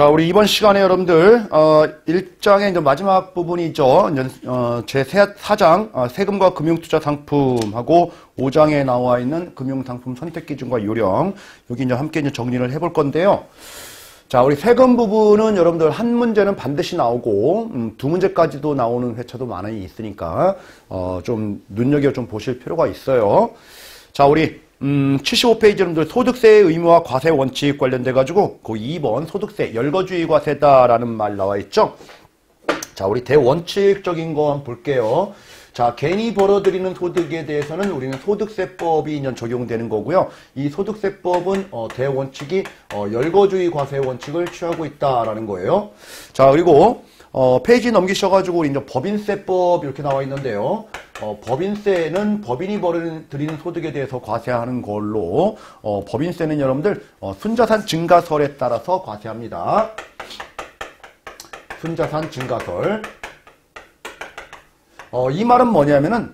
자, 우리 이번 시간에 여러분들, 1장의 이제 마지막 부분이죠. 제 4장, 세금과 금융투자 상품하고 5장에 나와 있는 금융상품 선택 기준과 요령, 여기 이제 함께 이제 정리를 해볼 건데요. 자, 우리 세금 부분은 여러분들 한 문제는 반드시 나오고, 두 문제까지도 나오는 회차도 많이 있으니까, 좀 눈여겨 좀 보실 필요가 있어요. 자, 우리 75페이지 여러분들 소득세의 의무와 과세 원칙 관련돼 가지고 그 2번 소득세 열거주의 과세다라는 말 나와 있죠. 자, 우리 대원칙적인 거 한번 볼게요. 자, 개인이 벌어들이는 소득에 대해서는 우리는 소득세법이 이제 적용되는 거고요. 이 소득세법은 대원칙이 열거주의 과세 원칙을 취하고 있다라는 거예요. 자, 그리고 페이지 넘기셔가지고 우리 이제 법인세법 이렇게 나와 있는데요. 법인세는 법인이 벌어들이는 소득에 대해서 과세하는 걸로, 법인세는 여러분들, 순자산 증가설에 따라서 과세합니다. 순자산 증가설. 이 말은 뭐냐면은,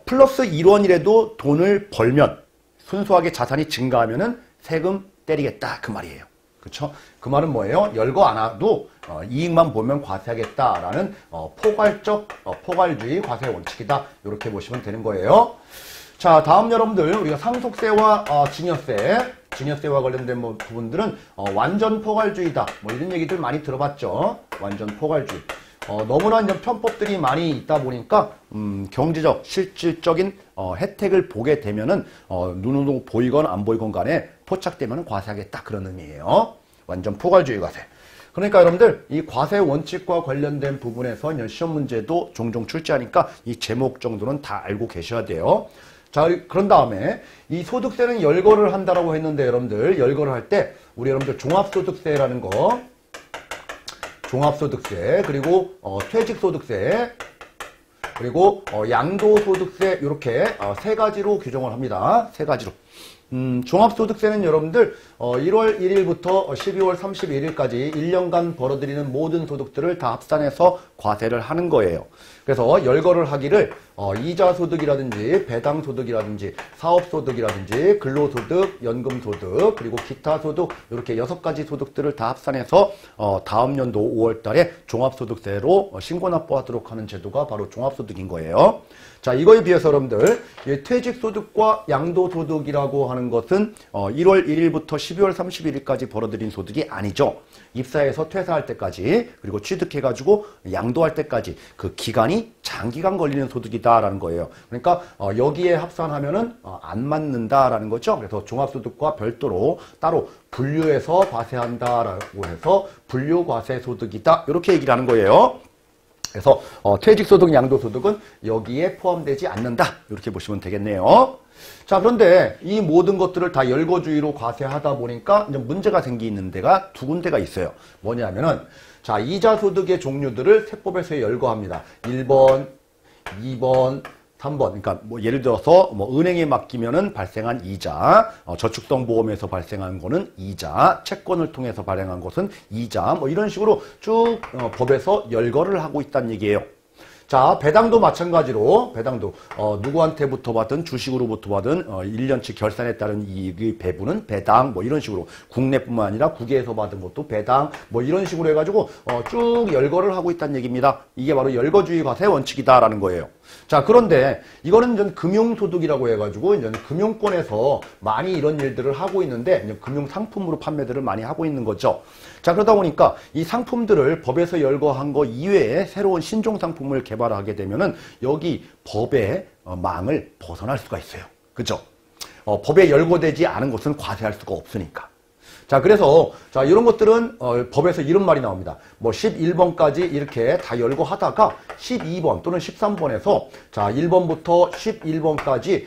플러스 1원이라도 돈을 벌면, 순수하게 자산이 증가하면은 세금 때리겠다. 그 말이에요. 그쵸? 그 말은 뭐예요? 열거 안 와도 이익만 보면 과세하겠다라는 포괄적 포괄주의 과세 원칙이다. 이렇게 보시면 되는 거예요. 자, 다음 여러분들 우리가 상속세와 증여세와 관련된 부분들은 완전 포괄주의다. 뭐 이런 얘기들 많이 들어봤죠. 완전 포괄주의. 너무나 이제 편법들이 많이 있다 보니까 경제적 실질적인 혜택을 보게 되면은 눈으로 보이건 안 보이건 간에 포착되면 과세하겠다, 그런 의미예요. 완전 포괄주의 과세. 그러니까 여러분들 이 과세 원칙과 관련된 부분에서 시험 문제도 종종 출제하니까 이 제목 정도는 다 알고 계셔야 돼요. 자, 그런 다음에 이 소득세는 열거를 한다라고 했는데 여러분들 열거를 할 때 우리 여러분들 종합소득세라는 거, 종합소득세, 그리고 퇴직소득세, 그리고 양도소득세, 이렇게 세 가지로 규정을 합니다. 세 가지로. 종합소득세는 여러분들 1월 1일부터 12월 31일까지 1년간 벌어들이는 모든 소득들을 다 합산해서 과세를 하는 거예요. 그래서 열거를 하기를 이자소득이라든지 배당소득이라든지 사업소득이라든지 근로소득, 연금소득, 그리고 기타소득, 이렇게 6가지 소득들을 다 합산해서 다음 연도 5월 달에 종합소득세로 신고납부하도록 하는 제도가 바로 종합소득인 거예요. 자, 이거에 비해서 여러분들 퇴직소득과 양도소득이라고 하는 것은 1월 1일부터 12월 31일까지 벌어들인 소득이 아니죠. 입사해서 퇴사할 때까지, 그리고 취득해가지고 양도할 때까지 그 기간이 장기간 걸리는 소득이다라는 거예요. 그러니까 여기에 합산하면은 안 맞는다라는 거죠. 그래서 종합소득과 별도로 따로 분류해서 과세한다라고 해서 분류과세소득이다, 이렇게 얘기를 하는 거예요. 그래서 퇴직소득, 양도소득은 여기에 포함되지 않는다, 이렇게 보시면 되겠네요. 자, 그런데 이 모든 것들을 다 열거주의로 과세하다 보니까 이제 문제가 생기는 데가 두 군데가 있어요. 뭐냐면은, 자, 이자소득의 종류들을 세법에서 열거합니다. 1번, 2번, 3번. 그러니까 예를 들어서 은행에 맡기면은 발생한 이자, 저축성 보험에서 발생한 거는 이자, 채권을 통해서 발행한 것은 이자, 이런 식으로 쭉 법에서 열거를 하고 있다는 얘기예요. 자, 배당도 마찬가지로, 배당도 누구한테부터 받든 주식으로부터 받은 1년치 결산에 따른 이익의 배분은 배당, 이런 식으로, 국내뿐만 아니라 국외에서 받은 것도 배당, 이런 식으로 해가지고 쭉 열거를 하고 있다는 얘기입니다. 이게 바로 열거주의 과세 원칙이다라는 거예요. 자, 그런데 이거는 이제 금융소득이라고 해가지고 이제 금융권에서 많이 이런 일들을 하고 있는데, 이제 금융상품으로 판매들을 많이 하고 있는 거죠. 자, 그러다 보니까 이 상품들을 법에서 열거한 거 이외에 새로운 신종상품을 개발하게 되면은 여기 법의 망을 벗어날 수가 있어요. 그죠? 법에 열거되지 않은 것은 과세할 수가 없으니까. 자, 그래서, 자, 이런 것들은, 법에서 이런 말이 나옵니다. 11번까지 이렇게 다 열거하다가 12번 또는 13번에서, 자, 1번부터 11번까지,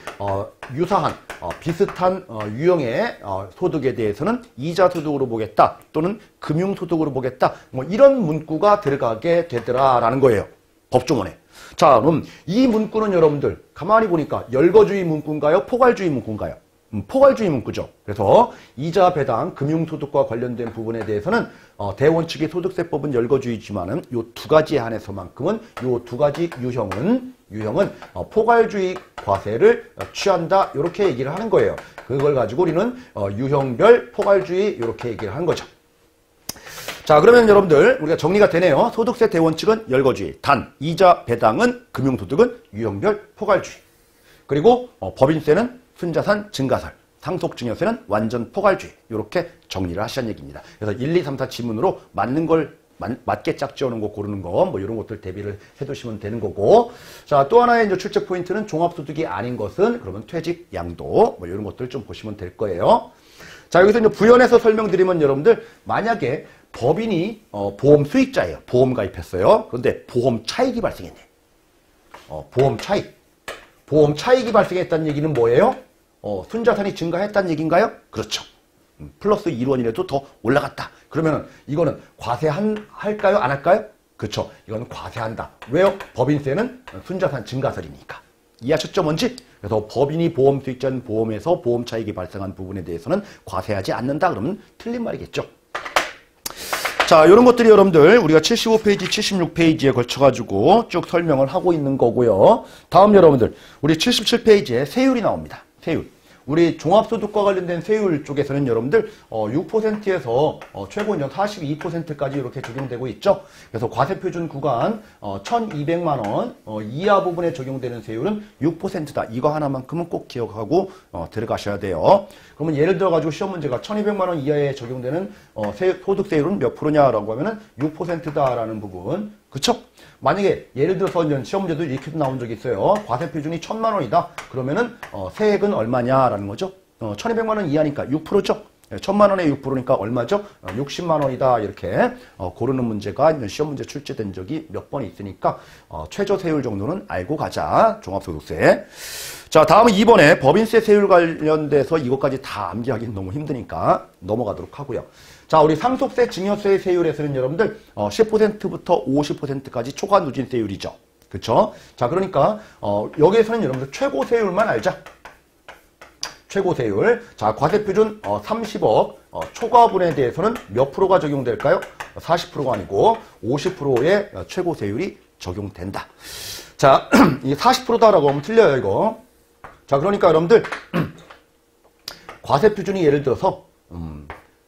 유사한, 비슷한, 유형의, 소득에 대해서는 이자소득으로 보겠다, 또는 금융소득으로 보겠다, 이런 문구가 들어가게 되더라라는 거예요. 법조문에. 자, 그럼 이 문구는 여러분들, 가만히 보니까 열거주의 문구인가요? 포괄주의 문구인가요? 포괄주의 문구죠. 그래서 이자, 배당, 금융소득과 관련된 부분에 대해서는 대원칙의 소득세법은 열거주의지만은 요 두 가지에 한해서만큼은 요 두 가지 유형은 포괄주의 과세를 취한다, 이렇게 얘기를 하는 거예요. 그걸 가지고 우리는 유형별 포괄주의 이렇게 얘기를 하는 거죠. 자, 그러면 여러분들 우리가 정리가 되네요. 소득세 대원칙은 열거주의, 단 이자 배당은 금융소득은 유형별 포괄주의. 그리고 법인세는 순자산 증가설, 상속증여세는 완전 포괄주의. 이렇게 정리를 하시는 얘기입니다. 그래서 1, 2, 3, 4 지문으로 맞는 걸 맞게 짝지어놓은 거 고르는 거, 뭐 이런 것들 대비를 해두시면 되는 거고. 자, 또 하나의 이제 출제 포인트는 종합소득이 아닌 것은 그러면 퇴직, 양도, 뭐 이런 것들 좀 보시면 될 거예요. 자, 여기서 이제 부연해서 설명드리면 여러분들 만약에 법인이 보험 수익자예요. 보험 가입했어요. 그런데 보험 차익이 발생했네. 보험 차익. 보험 차익이 발생했다는 얘기는 뭐예요? 순자산이 증가했다는 얘기인가요? 그렇죠. 플러스 1원이라도 더 올라갔다. 그러면 이거는 과세할까요? 안 할까요? 그렇죠. 이거는 과세한다. 왜요? 법인세는 순자산 증가설이니까. 이해하셨죠, 뭔지? 그래서 법인이 보험 수익자는 보험에서 보험 차익이 발생한 부분에 대해서는 과세하지 않는다. 그러면 틀린 말이겠죠. 자, 이런 것들이 여러분들 우리가 75페이지, 76페이지에 걸쳐가지고 쭉 설명을 하고 있는 거고요. 다음 여러분들 우리 77페이지에 세율이 나옵니다. 세율. 우리 종합소득과 관련된 세율 쪽에서는 여러분들 6%에서 최고 42%까지 이렇게 적용되고 있죠. 그래서 과세표준 구간 1,200만 원 이하 부분에 적용되는 세율은 6%다. 이거 하나만큼은 꼭 기억하고 들어가셔야 돼요. 그러면 예를 들어가지고 시험 문제가 1,200만 원 이하에 적용되는 소득세율은 몇 프로냐라고 하면은 6%다라는 부분. 그쵸? 만약에 예를 들어서 시험 문제도 이렇게도 나온 적이 있어요. 과세표준이 1,000만 원이다. 그러면은 세액은 얼마냐라는 거죠. 1,200만 원 이하니까 6%죠. 1,000만 원에 6%니까 얼마죠? 60만 원이다. 이렇게 고르는 문제가 시험 문제 출제된 적이 몇 번 있으니까 최저 세율 정도는 알고 가자. 종합소득세. 자, 다음은 2번에 법인세 세율 관련돼서 이것까지 다 암기하기는 너무 힘드니까 넘어가도록 하고요. 자, 우리 상속세, 증여세 세율에서는 여러분들 10%부터 50%까지 초과 누진세율이죠. 그쵸? 자, 그러니까 여기에서는 여러분들 최고 세율만 알자. 최고 세율. 자, 과세표준 30억 초과분에 대해서는 몇 프로가 적용될까요? 40%가 아니고 50%의 최고 세율이 적용된다. 자, 이 40%다라고 하면 틀려요, 이거. 자, 그러니까 여러분들 과세표준이 예를 들어서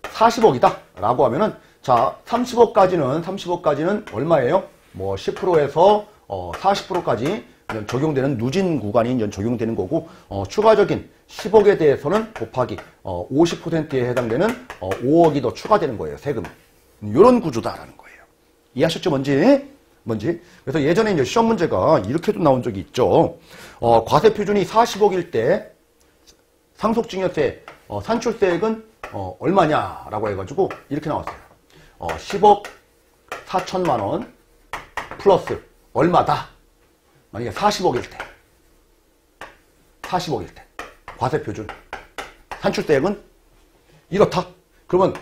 40억이다 라고 하면은 자 30억까지는 얼마예요? 뭐 10%에서 40%까지 적용되는 누진 구간이 적용되는 거고 추가적인 10억에 대해서는 곱하기 50%에 해당되는 5억이 더 추가되는 거예요. 세금. 이런 구조다라는 거예요. 이해하셨죠? 뭔지? 그래서 예전에 이제 시험 문제가 이렇게도 나온 적이 있죠. 과세표준이 40억일 때 상속증여세 산출세액은 얼마냐라고 해가지고 이렇게 나왔어요. 10억 4천만 원 플러스 얼마다. 만약에 40억일 때 과세표준 산출세액은 이렇다. 그러면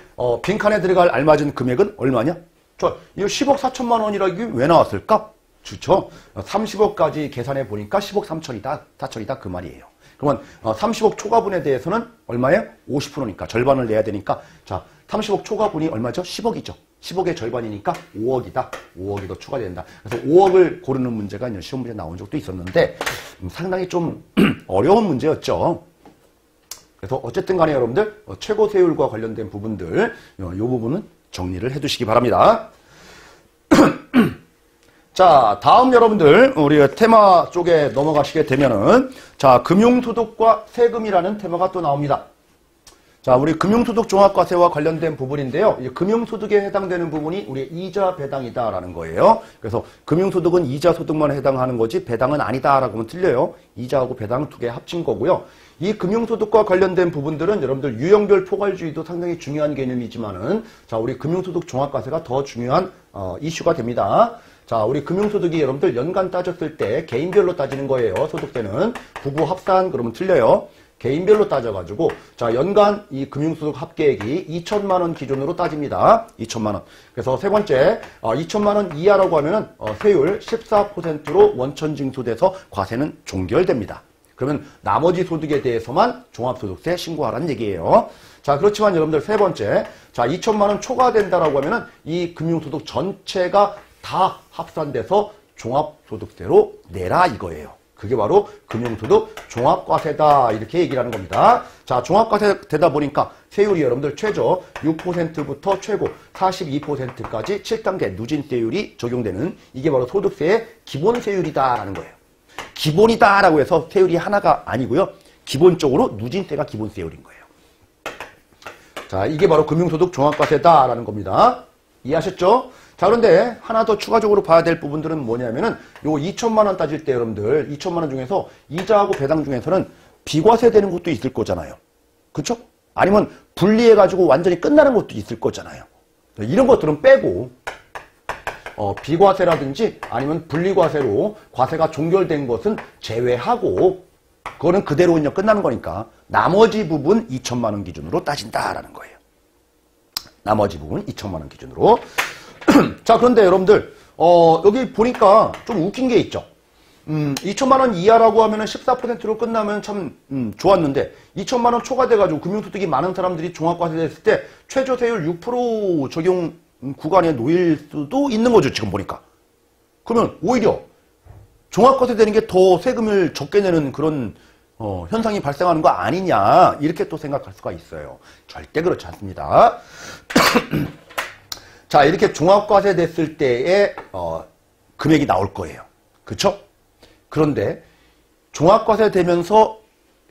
빈칸에 들어갈 알맞은 금액은 얼마냐? 이거 10억 4천만 원이라는 게 왜 나왔을까? 좋죠. 30억까지 계산해 보니까 10억 4천이다 그 말이에요. 그러면 30억 초과분에 대해서는 얼마예요? 50%니까 절반을 내야 되니까 자 30억 초과분이 얼마죠? 10억이죠. 10억의 절반이니까 5억이다. 5억이 더 추가된다. 그래서 5억을 고르는 문제가 시험 문제 나온 적도 있었는데 상당히 좀 어려운 문제였죠. 그래서 어쨌든 간에 여러분들 최고 세율과 관련된 부분들 이 부분은 정리를 해두시기 바랍니다. 자, 다음 여러분들 우리 테마 쪽에 넘어가시게 되면은 자, 금융소득과 세금이라는 테마가 또 나옵니다. 자, 우리 금융소득 종합과세와 관련된 부분인데요. 이 금융소득에 해당되는 부분이 우리 이자 배당이다라는 거예요. 그래서 금융소득은 이자 소득만 해당하는 거지 배당은 아니다라고 하면 틀려요. 이자하고 배당 두 개 합친 거고요. 이 금융소득과 관련된 부분들은 여러분들 유형별 포괄주의도 상당히 중요한 개념이지만은 자, 우리 금융소득 종합과세가 더 중요한 이슈가 됩니다. 자, 우리 금융소득이 여러분들 연간 따졌을 때 개인별로 따지는 거예요. 소득세는 부부 합산 그러면 틀려요. 개인별로 따져가지고 자 연간 이 금융소득 합계액이 2천만 원 기준으로 따집니다. 2천만 원. 그래서 세 번째 2천만 원 이하라고 하면은 세율 14%로 원천 징수돼서 과세는 종결됩니다. 그러면 나머지 소득에 대해서만 종합소득세 신고하라는 얘기예요. 자, 그렇지만 여러분들 세 번째 자 2천만 원 초과된다라고 하면은 이 금융소득 전체가 다 합산돼서 종합소득세로 내라 이거예요. 그게 바로 금융소득 종합과세다. 이렇게 얘기를 하는 겁니다. 자, 종합과세 되다 보니까 세율이 여러분들 최저 6%부터 최고 42%까지 7단계 누진세율이 적용되는 이게 바로 소득세의 기본세율이다라는 거예요. 기본이다라고 해서 세율이 하나가 아니고요. 기본적으로 누진세가 기본세율인 거예요. 자, 이게 바로 금융소득 종합과세다라는 겁니다. 이해하셨죠? 자, 그런데 하나 더 추가적으로 봐야 될 부분들은 뭐냐면은 요 2천만 원 따질 때 여러분들 2천만 원 중에서 이자하고 배당 중에서는 비과세 되는 것도 있을 거잖아요. 그쵸? 아니면 분리해가지고 완전히 끝나는 것도 있을 거잖아요. 이런 것들은 빼고 비과세라든지 아니면 분리과세로 과세가 종결된 것은 제외하고 그거는 그대로 그냥 끝나는 거니까 나머지 부분 2천만 원 기준으로 따진다라는 거예요. 나머지 부분 2천만 원 기준으로. 자, 그런데 여러분들 여기 보니까 좀 웃긴 게 있죠. 2천만 원 이하라고 하면은 14%로 끝나면 참 좋았는데 2천만 원 초과돼가지고 금융소득이 많은 사람들이 종합과세 됐을 때 최저세율 6% 적용 구간에 놓일 수도 있는 거죠. 지금 보니까. 그러면 오히려 종합과세 되는 게 더 세금을 적게 내는 그런 현상이 발생하는 거 아니냐 이렇게 또 생각할 수가 있어요. 절대 그렇지 않습니다. 자, 이렇게 종합과세 됐을 때의 금액이 나올 거예요. 그쵸? 그런데 종합과세 되면서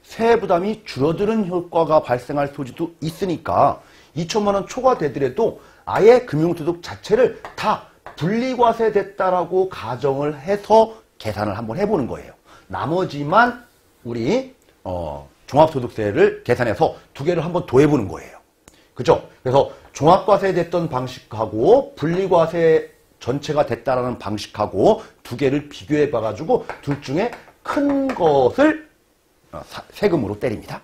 세액 부담이 줄어드는 효과가 발생할 소지도 있으니까 2천만 원 초과되더라도 아예 금융소득 자체를 다 분리과세 됐다라고 가정을 해서 계산을 한번 해보는 거예요. 나머지만 우리 종합소득세를 계산해서 두 개를 한번 더해보는 거예요. 그죠? 그래서 종합과세 됐던 방식하고 분리과세 전체가 됐다라는 방식하고 두 개를 비교해 봐가지고 둘 중에 큰 것을 세금으로 때립니다.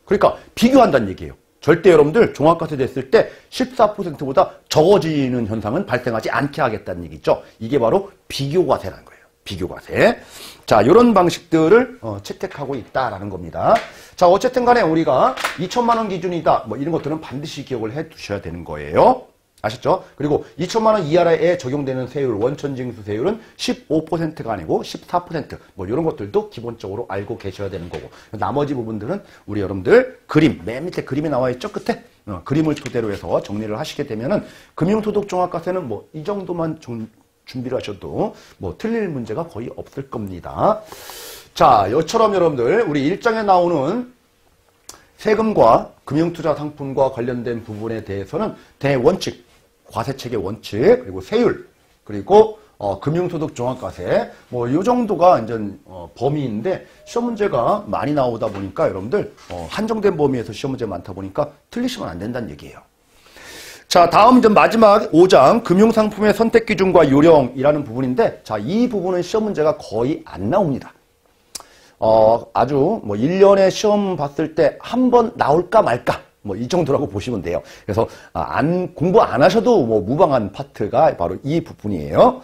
그러니까 비교한다는 얘기예요. 절대 여러분들 종합과세 됐을 때 14%보다 적어지는 현상은 발생하지 않게 하겠다는 얘기죠. 이게 바로 비교과세라는 거예요. 비교과세. 자, 이런 방식들을 채택하고 있다라는 겁니다. 자, 어쨌든 간에 우리가 2천만 원 기준이다. 뭐 이런 것들은 반드시 기억을 해 두셔야 되는 거예요. 아셨죠? 그리고 2천만 원 이하에 적용되는 세율, 원천징수 세율은 15%가 아니고 14%. 뭐 이런 것들도 기본적으로 알고 계셔야 되는 거고. 나머지 부분들은 우리 여러분들 그림, 맨 밑에 그림이 나와 있죠? 끝에. 그림을 토대로 해서 정리를 하시게 되면은 금융소득 종합과세는 뭐 이 정도만 준비를 하셔도 뭐 틀릴 문제가 거의 없을 겁니다. 자, 이처럼 여러분들 우리 1장에 나오는 세금과 금융투자 상품과 관련된 부분에 대해서는 대원칙, 과세체계 원칙, 그리고 세율, 그리고 금융소득 종합과세 뭐 이 정도가 이제 범위인데 시험 문제가 많이 나오다 보니까 여러분들 한정된 범위에서 시험 문제 많다 보니까 틀리시면 안 된다는 얘기예요. 자, 다음 이제 마지막 5장 금융상품의 선택 기준과 요령이라는 부분인데 자, 이 부분은 시험 문제가 거의 안 나옵니다. 아주 뭐 1년에 시험 봤을 때 한 번 나올까 말까 뭐 이 정도라고 보시면 돼요. 그래서 공부 안 하셔도 뭐 무방한 파트가 바로 이 부분이에요.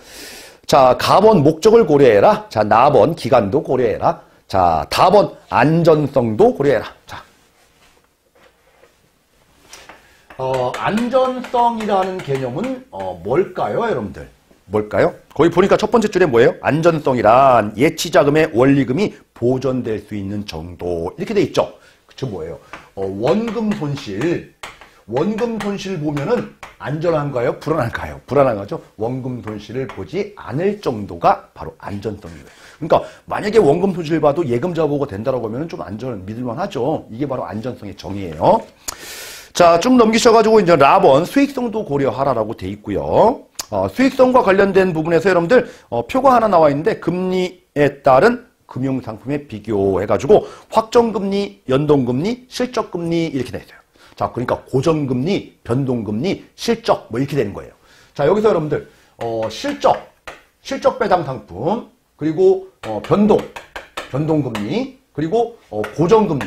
자, 가번 목적을 고려해라. 자, 나번 기간도 고려해라. 자, 다번 안전성도 고려해라. 자, 안전성이라는 개념은 뭘까요, 여러분들? 뭘까요? 거기 보니까 첫 번째 줄에 뭐예요? 안전성이란 예치자금의 원리금이 보존될 수 있는 정도 이렇게 돼 있죠. 그쵸? 뭐예요? 원금 손실 보면은 안전한가요? 불안한가요? 불안한 거죠. 원금 손실을 보지 않을 정도가 바로 안전성이에요. 그러니까 만약에 원금 손실을 봐도 예금자 보고 된다라고 하면 좀 믿을만 하죠. 이게 바로 안전성의 정의예요. 자, 쭉 넘기셔가지고 이제 라번 수익성도 고려하라라고 돼 있고요. 수익성과 관련된 부분에서 여러분들 표가 하나 나와 있는데 금리에 따른 금융상품에 비교해가지고 확정금리, 연동금리, 실적금리 이렇게 돼 있어요. 자, 그러니까 고정금리, 변동금리, 실적 뭐 이렇게 되는 거예요. 자, 여기서 여러분들 실적 배당 상품 그리고 변동금리 그리고 고정금리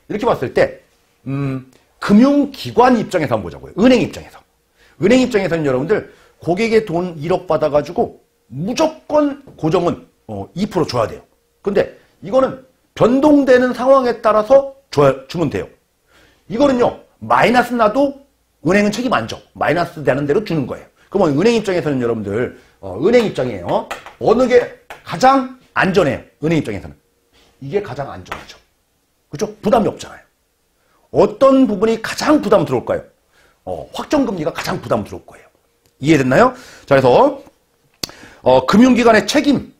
이렇게 봤을 때 금융기관 입장에서 한번 보자고요. 은행 입장에서는 여러분들 고객의 돈 1억 받아가지고 무조건 고정은 2% 줘야 돼요. 근데 이거는 변동되는 상황에 따라서 주면 돼요. 이거는요, 마이너스 나도 은행은 책임 안 져. 마이너스 되는 대로 주는 거예요. 그러면 은행 입장에서는 여러분들, 은행 입장이에요. 어느 게 가장 안전해요. 은행 입장에서는. 이게 가장 안전하죠. 그죠? 부담이 없잖아요. 어떤 부분이 가장 부담스러울까요? 확정금리가 가장 부담스러울 거예요. 이해됐나요? 자, 그래서 금융기관의 책임,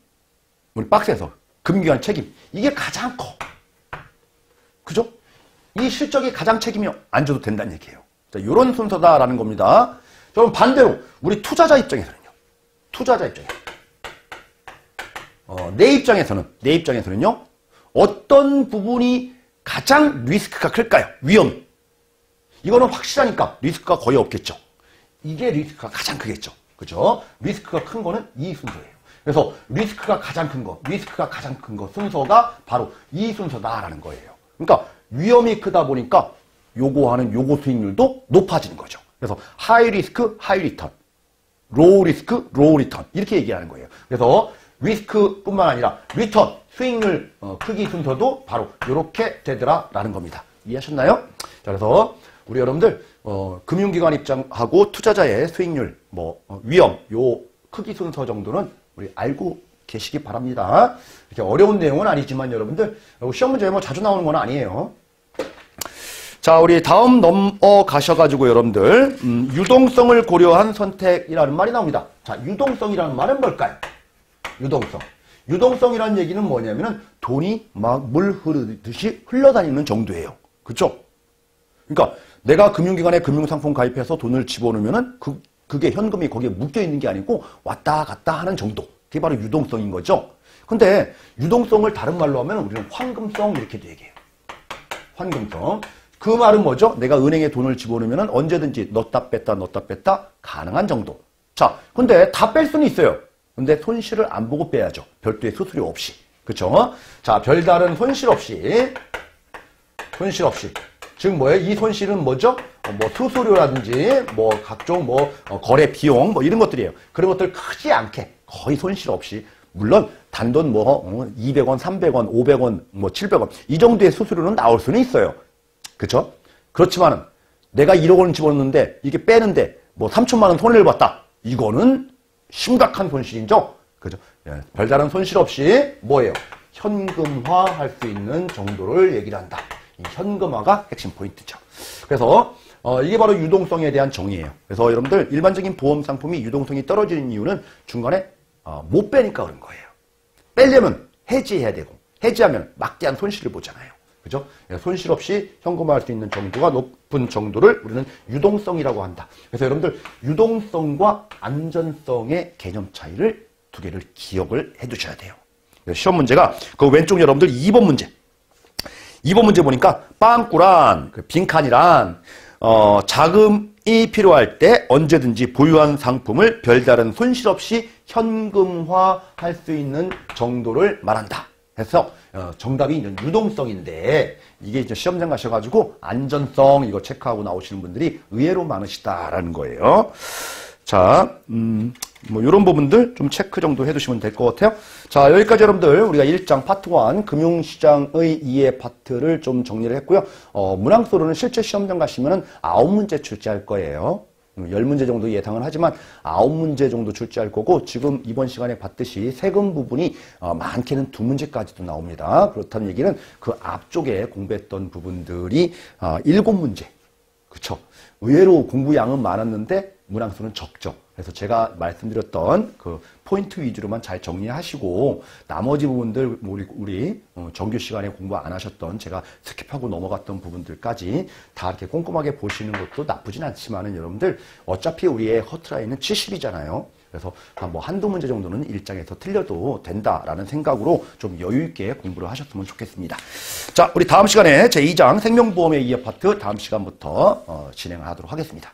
우리 박스에서 금융기관 책임, 이게 가장 커. 그죠? 이 실적이 가장 책임이 안 져도 된다는 얘기예요. 자, 이런 순서다라는 겁니다. 그럼 반대로 우리 투자자 입장에서는요. 투자자 입장에서 내 입장에서는요. 어떤 부분이 가장 리스크가 클까요? 위험. 이거는 확실하니까 리스크가 거의 없겠죠. 이게 리스크가 가장 크겠죠. 그죠? 리스크가 큰 거는 이 순서예요. 그래서 리스크가 가장 큰 거 순서가 바로 이 순서다라는 거예요. 그러니까 위험이 크다 보니까 요구하는 요구 수익률도 높아지는 거죠. 그래서 하이 리스크, 하이 리턴, 로우 리스크, 로우 리턴 이렇게 얘기하는 거예요. 그래서 리스크뿐만 아니라 리턴, 수익률 크기 순서도 바로 이렇게 되더라라는 겁니다. 이해하셨나요? 자, 그래서 우리 여러분들 금융기관 입장하고 투자자의 수익률, 위험, 요 크기 순서 정도는 우리 알고 계시기 바랍니다. 이렇게 어려운 내용은 아니지만 여러분들 시험 문제에 자주 나오는 건 아니에요. 자, 우리 다음 넘어가셔가지고 여러분들 유동성을 고려한 선택이라는 말이 나옵니다. 자, 유동성이라는 말은 뭘까요? 유동성이라는 얘기는 뭐냐면은 돈이 막 물 흐르듯이 흘러다니는 정도예요. 그쵸? 그러니까 내가 금융기관에 금융상품 가입해서 돈을 집어넣으면은 그게 현금이 거기에 묶여있는 게 아니고 왔다 갔다 하는 정도. 그게 바로 유동성인 거죠. 근데 유동성을 다른 말로 하면 우리는 환금성 이렇게도 얘기해요. 환금성. 그 말은 뭐죠? 내가 은행에 돈을 집어넣으면 언제든지 넣었다 뺐다 가능한 정도. 자, 근데 다 뺄 수는 있어요. 근데 손실을 안 보고 빼야죠. 별도의 수수료 없이. 그쵸? 자, 별다른 손실 없이. 즉 뭐예요? 이 손실은 뭐죠? 수수료라든지 각종 거래 비용 이런 것들이에요. 그런 것들 크지 않게 거의 손실 없이 물론 단돈 200원, 300원, 500원, 700원 이 정도의 수수료는 나올 수는 있어요. 그쵸? 그렇지만은 내가 1억 원 집어넣는데 이게 빼는데 3천만 원 손해를 봤다. 이거는 심각한 손실이죠. 그죠? 예, 별다른 손실 없이 뭐예요? 현금화할 수 있는 정도를 얘기를 한다. 이 현금화가 핵심 포인트죠. 그래서 이게 바로 유동성에 대한 정의예요. 그래서 여러분들 일반적인 보험 상품이 유동성이 떨어지는 이유는 중간에 못 빼니까 그런 거예요. 빼려면 해지해야 되고 해지하면 막대한 손실을 보잖아요. 그죠? 손실 없이 현금화할 수 있는 정도가 높은 정도를 우리는 유동성이라고 한다. 그래서 여러분들 유동성과 안전성의 개념 차이를 두 개를 기억을 해 두셔야 돼요. 시험 문제가 그 왼쪽 여러분들 2번 문제. 2번 문제 보니까 빵꾸란 빈칸이란 자금이 필요할 때 언제든지 보유한 상품을 별다른 손실 없이 현금화할 수 있는 정도를 말한다. 해서 정답이 이제 유동성인데 이게 이제 시험장 가셔가지고 안전성 이거 체크하고 나오시는 분들이 의외로 많으시다라는 거예요. 자, 이런 부분들 좀 체크 정도 해두시면 될 것 같아요. 자, 여기까지 여러분들 우리가 1장 파트 1 금융시장의 이해 파트를 좀 정리를 했고요. 문항서로는 실제 시험장 가시면은 9문제 출제할 거예요. 10문제 정도 예상을 하지만 9문제 정도 출제할 거고 지금 이번 시간에 봤듯이 세금 부분이 많게는 2문제까지도 나옵니다. 그렇다는 얘기는 그 앞쪽에 공부했던 부분들이 7문제. 그쵸? 의외로 공부량은 많았는데 문항수는 적죠. 그래서 제가 말씀드렸던 그 포인트 위주로만 잘 정리하시고 나머지 부분들 우리 정규 시간에 공부 안 하셨던 제가 스킵하고 넘어갔던 부분들까지 다 이렇게 꼼꼼하게 보시는 것도 나쁘진 않지만은 여러분들 어차피 우리의 커트라인은 70이잖아요. 그래서 한두 문제 정도는 1장에서 틀려도 된다라는 생각으로 좀 여유 있게 공부를 하셨으면 좋겠습니다. 자, 우리 다음 시간에 제2장 생명보험의 이해 파트 다음 시간부터 진행을 하도록 하겠습니다.